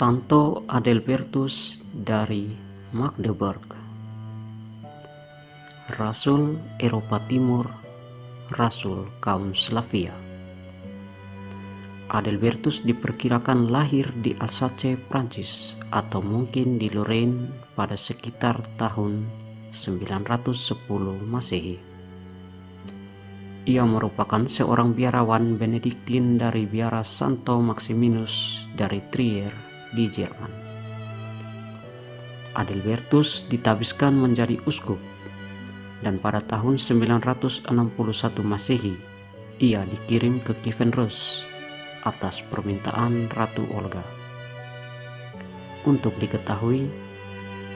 Santo Adalbertus dari Magdeburg, Rasul Eropa Timur, Rasul kaum Slavia. Adalbertus diperkirakan lahir di Alsace, Prancis, atau mungkin di Lorraine pada sekitar tahun 910 Masehi. Ia merupakan seorang biarawan Benediktin dari biara Santo Maximinus dari Trier di Jerman. Adalbertus ditabiskan menjadi uskup, dan pada tahun 961 Masehi ia dikirim ke Kievenrus atas permintaan Ratu Olga. Untuk diketahui,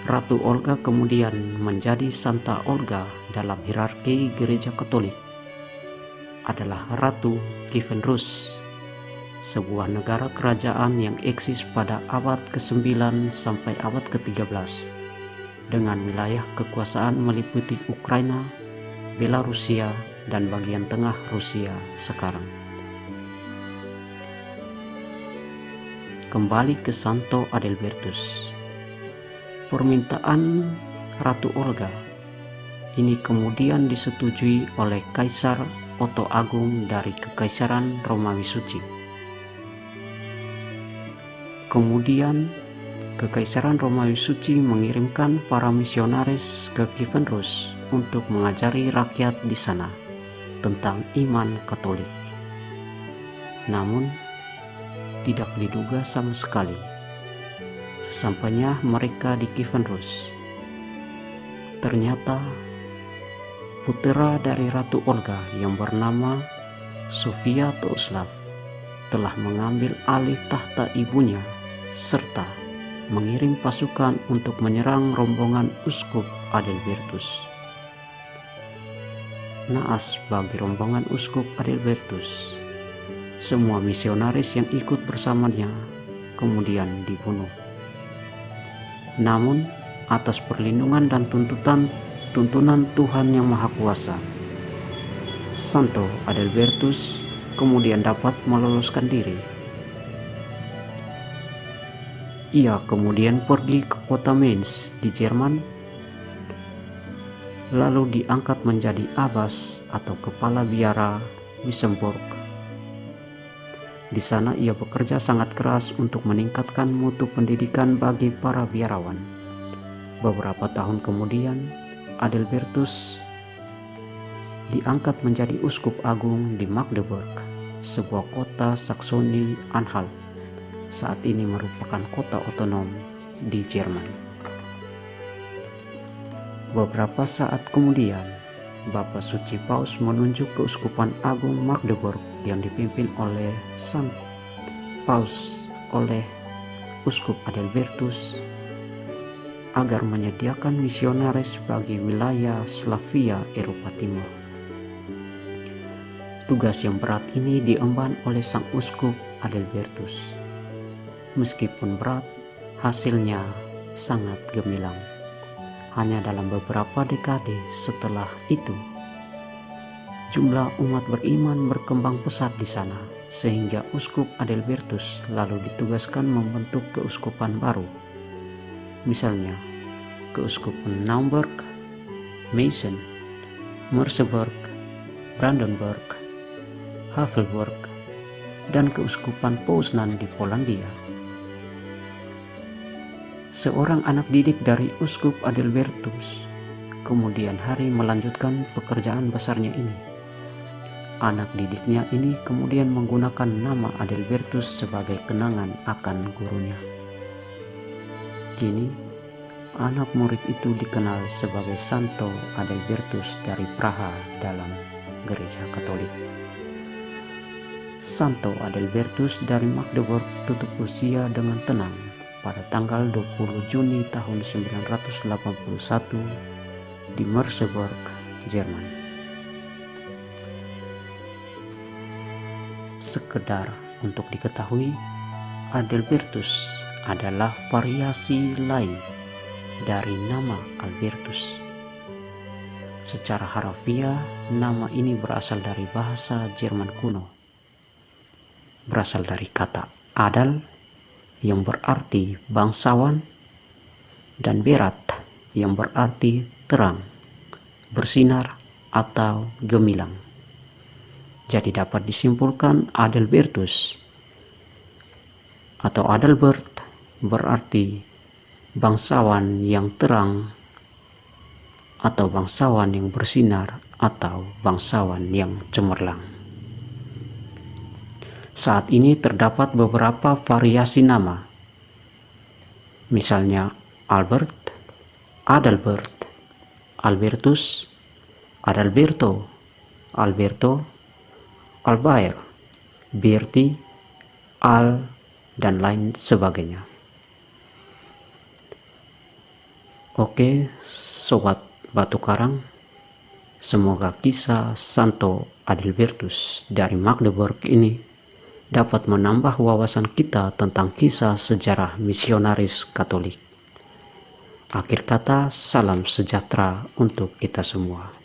Ratu Olga kemudian menjadi Santa Olga dalam hierarki Gereja Katolik, adalah Ratu Kievenrus, sebuah negara kerajaan yang eksis pada abad ke-9 sampai abad ke-13 dengan wilayah kekuasaan meliputi Ukraina, Belarusia, dan bagian tengah Rusia sekarang. Kembali ke Santo Adalbertus. Permintaan Ratu Olga ini kemudian disetujui oleh Kaisar Otto Agung dari Kekaisaran Romawi Suci. Kemudian Kekaisaran Romawi Suci mengirimkan para misionaris ke Kievenrus untuk mengajari rakyat di sana tentang iman Katolik. Namun tidak diduga sama sekali, sesampainya mereka di Kievenrus, ternyata putera dari Ratu Olga yang bernama Sofia Toslav telah mengambil alih tahta ibunya serta mengirim pasukan untuk menyerang rombongan uskup Adalbertus. Naas bagi rombongan uskup Adalbertus, semua misionaris yang ikut bersamanya kemudian dibunuh. Namun atas perlindungan dan tuntunan Tuhan yang Maha Kuasa, Santo Adalbertus kemudian dapat meloloskan diri. Ia kemudian pergi ke kota Mainz di Jerman, lalu diangkat menjadi abbas atau kepala biara Wissembourg. Di sana ia bekerja sangat keras untuk meningkatkan mutu pendidikan bagi para biarawan. Beberapa tahun kemudian, Adalbertus diangkat menjadi uskup agung di Magdeburg, sebuah kota Saksoni-Anhalt. Saat ini merupakan kota otonom di Jerman. Beberapa saat kemudian, Bapa Suci Paus menunjuk keuskupan agung Magdeburg yang dipimpin oleh Sang Paus oleh Uskup Adalbertus agar menyediakan misionaris bagi wilayah Slavia Eropa Timur. Tugas yang berat ini diemban oleh Sang Uskup Adalbertus. Meskipun berat, hasilnya sangat gemilang. Hanya dalam beberapa dekade setelah itu, jumlah umat beriman berkembang pesat di sana, sehingga Uskup Adalbertus lalu ditugaskan membentuk keuskupan baru. Misalnya, Keuskupan Naumburg, Meissen, Merseburg, Brandenburg, Havelburg, dan Keuskupan Poznan di Polandia. Seorang anak didik dari Uskup Adalbertus kemudian hari melanjutkan pekerjaan besarnya ini. Anak didiknya ini kemudian menggunakan nama Adalbertus sebagai kenangan akan gurunya. Kini, anak murid itu dikenal sebagai Santo Adalbertus dari Praha dalam Gereja Katolik. Santo Adalbertus dari Magdeburg tutup usia dengan tenang pada tanggal 20 Juni tahun 981 di Merseburg, Jerman. Sekedar untuk diketahui, Adalbertus adalah variasi lain dari nama Albertus. Secara harafiah, nama ini berasal dari bahasa Jerman kuno. Berasal dari kata adal yang berarti bangsawan, dan berat yang berarti terang, bersinar, atau gemilang. Jadi dapat disimpulkan Adalbertus atau Adalbert berarti bangsawan yang terang, atau bangsawan yang bersinar, atau bangsawan yang cemerlang. Saat ini terdapat beberapa variasi nama, misalnya Albert, Adalbert, Albertus, Adalberto, Alberto, Albair, Berti, Al, dan lain sebagainya. Oke, sobat Batu Karang, semoga kisah Santo Adalbertus dari Magdeburg ini dapat menambah wawasan kita tentang kisah sejarah misionaris Katolik. Akhir kata, salam sejahtera untuk kita semua.